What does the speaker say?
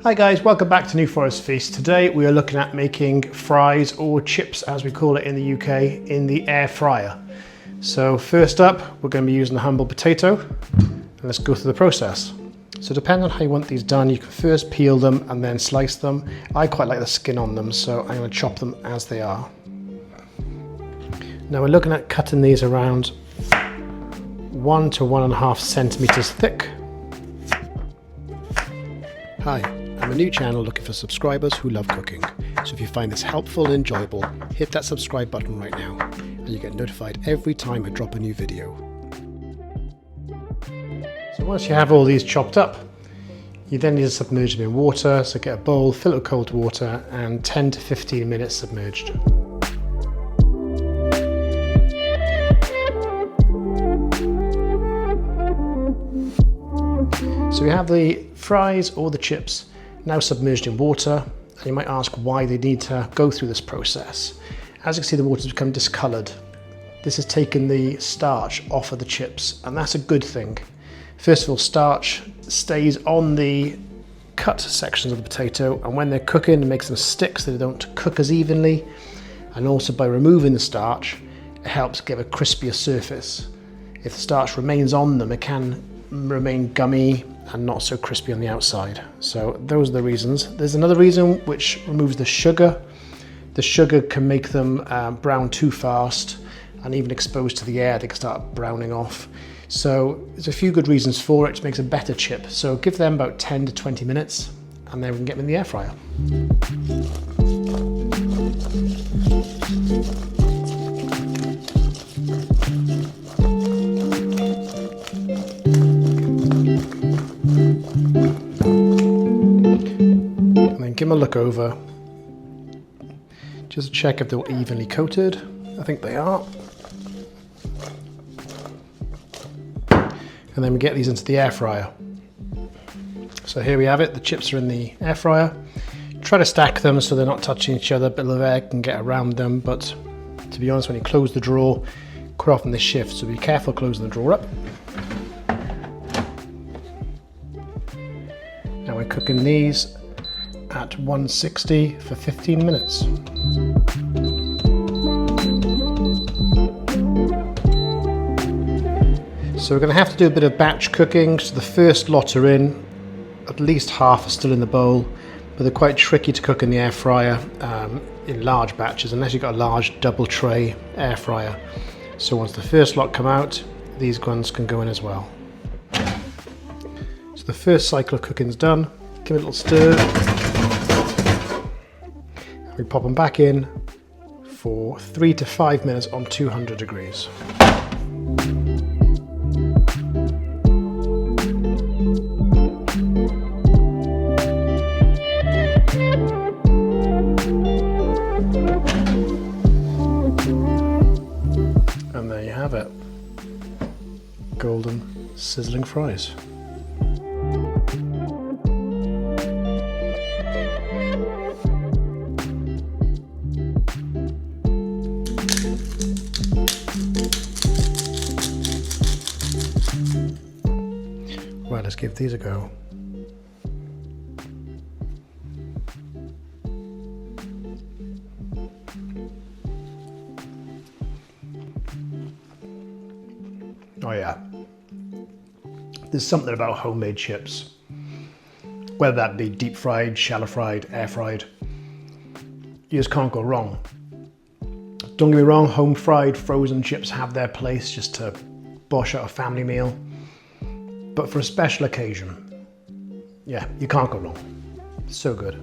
Hi guys, welcome back to New Forest Feast. Today we are looking at making fries, or chips as we call it in the UK, in the air fryer. So first up, we're going to be using the humble potato, and let's go through the process. So depending on how you want these done, you can first peel them and then slice them. I quite like the skin on them, so I'm going to chop them as they are. Now we're looking at cutting these around 1 to 1.5 centimeters thick. Hi, I'm a new channel looking for subscribers who love cooking. So if you find this helpful and enjoyable, hit that subscribe button right now and you get notified every time I drop a new video. So once you have all these chopped up, you then need to submerge them in water. So get a bowl, fill it with cold water and 10 to 15 minutes submerged. So we have the fries or the chips now submerged in water, and you might ask why they need to go through this process. As you can see, the water's become discoloured. This has taken the starch off of the chips, and that's a good thing. First of all, starch stays on the cut sections of the potato, and when they're cooking, it makes them stick so they don't cook as evenly. And also by removing the starch, it helps give a crispier surface. If the starch remains on them, it can remain gummy and not so crispy on the outside. So those are the reasons. There's another reason which removes the sugar. The sugar can make them brown too fast, and even exposed to the air they can start browning off. So there's a few good reasons for it. It makes a better chip. So give them about 10 to 20 minutes and then we can get them in the air fryer. And then give them a look over, just to check if they're evenly coated. I think they are. And then we get these into the air fryer. So here we have it, the chips are in the air fryer. Try to stack them so they're not touching each other, a bit of air can get around them, but to be honest, when you close the drawer, quite often they shift, so be careful closing the drawer up. Now we're cooking these at 160 for 15 minutes. So we're going to have to do a bit of batch cooking. So the first lot are in, at least half are still in the bowl, but they're quite tricky to cook in the air fryer in large batches, unless you've got a large double tray air fryer. So once the first lot come out, these ones can go in as well. So the first cycle of cooking is done. Give it a little stir. We pop them back in for 3 to 5 minutes on 200 degrees. And there you have it. Golden sizzling fries. Right, let's give these a go. Oh yeah, there's something about homemade chips, whether that be deep fried, shallow fried, air fried, you just can't go wrong. Don't get me wrong, home fried frozen chips have their place just to bosh out a family meal, but for a special occasion, yeah, you can't go wrong. So good.